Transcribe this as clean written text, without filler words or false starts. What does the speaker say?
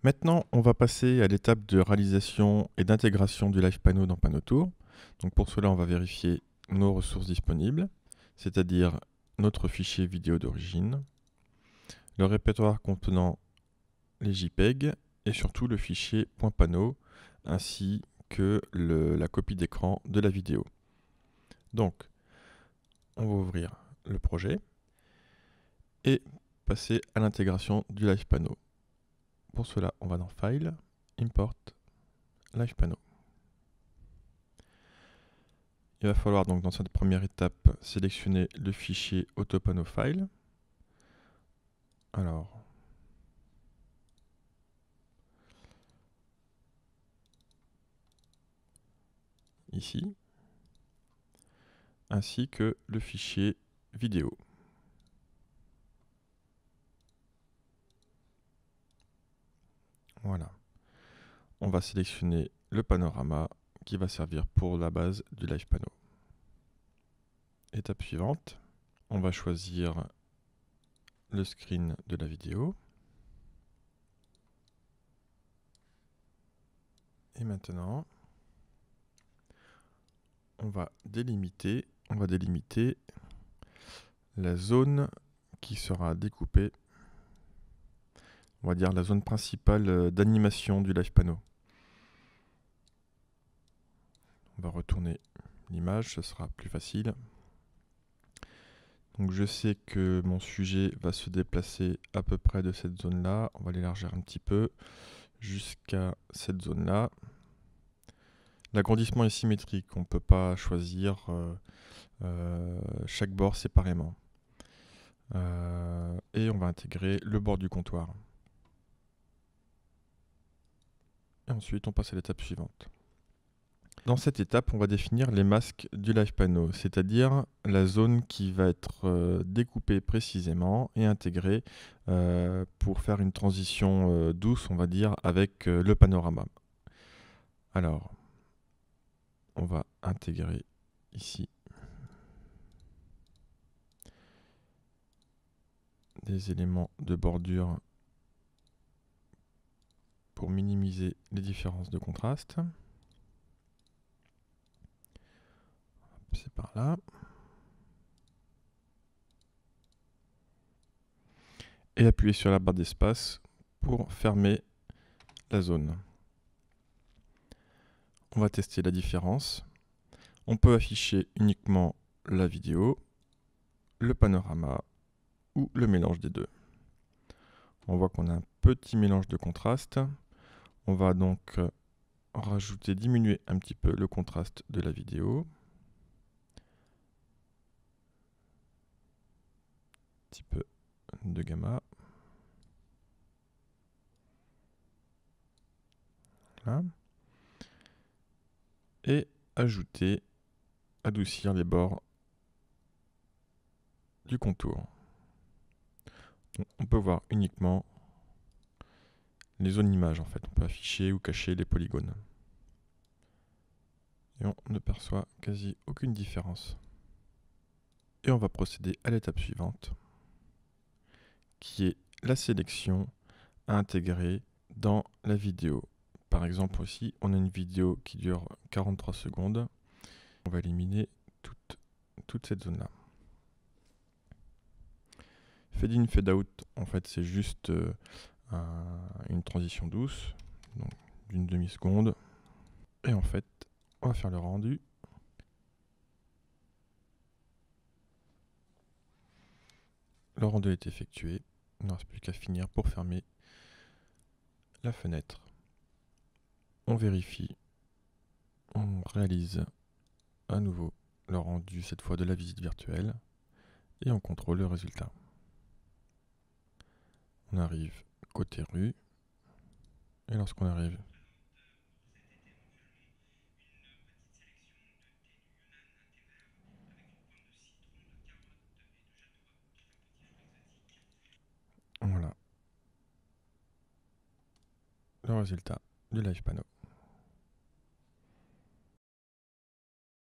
Maintenant, on va passer à l'étape de réalisation et d'intégration du Live Panneau dans PanneauTour. Donc pour cela, on va vérifier nos ressources disponibles, c'est-à-dire notre fichier vidéo d'origine, le répertoire contenant les JPEG et surtout le fichier .panneau ainsi que la copie d'écran de la vidéo. Donc, on va ouvrir le projet et passer à l'intégration du Live Panneau. Pour cela, on va dans File, Import, Live Panneau. Il va falloir donc dans cette première étape sélectionner le fichier AutoPanneau File. Alors, ici, ainsi que le fichier vidéo. Voilà. On va sélectionner le panorama qui va servir pour la base du Live Panneau. Étape suivante, on va choisir le screen de la vidéo. Et maintenant, on va délimiter la zone qui sera découpée, on va dire la zone principale d'animation du Live Panneau. On va retourner l'image, ce sera plus facile. Donc je sais que mon sujet va se déplacer à peu près de cette zone-là. On va l'élargir un petit peu jusqu'à cette zone-là. L'agrandissement est symétrique, on ne peut pas choisir chaque bord séparément. Et on va intégrer le bord du comptoir. Et ensuite, on passe à l'étape suivante. Dans cette étape, on va définir les masques du Live Panneau, c'est-à-dire la zone qui va être découpée précisément et intégrée pour faire une transition douce, on va dire, avec le panorama. Alors, on va intégrer ici des éléments de bordure pour minimiser les différences de contraste. C'est par là. Et appuyer sur la barre d'espace pour fermer la zone. On va tester la différence. On peut afficher uniquement la vidéo, le panorama ou le mélange des deux. On voit qu'on a un petit mélange de contraste. On va donc diminuer un petit peu le contraste de la vidéo. Un petit peu de gamma. Voilà. Et adoucir les bords du contour. Donc, on peut voir uniquement les zones images en fait. On peut afficher ou cacher les polygones. Et on ne perçoit quasi aucune différence. Et on va procéder à l'étape suivante, qui est la sélection à intégrer dans la vidéo. Par exemple aussi, on a une vidéo qui dure 43 secondes. On va éliminer toute cette zone-là. Fade in, fade out, en fait, c'est juste une transition douce, donc d'une demi-seconde. Et en fait, on va faire le rendu. Le rendu est effectué. Il ne reste plus qu'à finir pour fermer la fenêtre. On vérifie. On réalise à nouveau le rendu, cette fois de la visite virtuelle. Et on contrôle le résultat. On arrive côté rue. Et lorsqu'on arrive voilà le résultat du Live Panneau.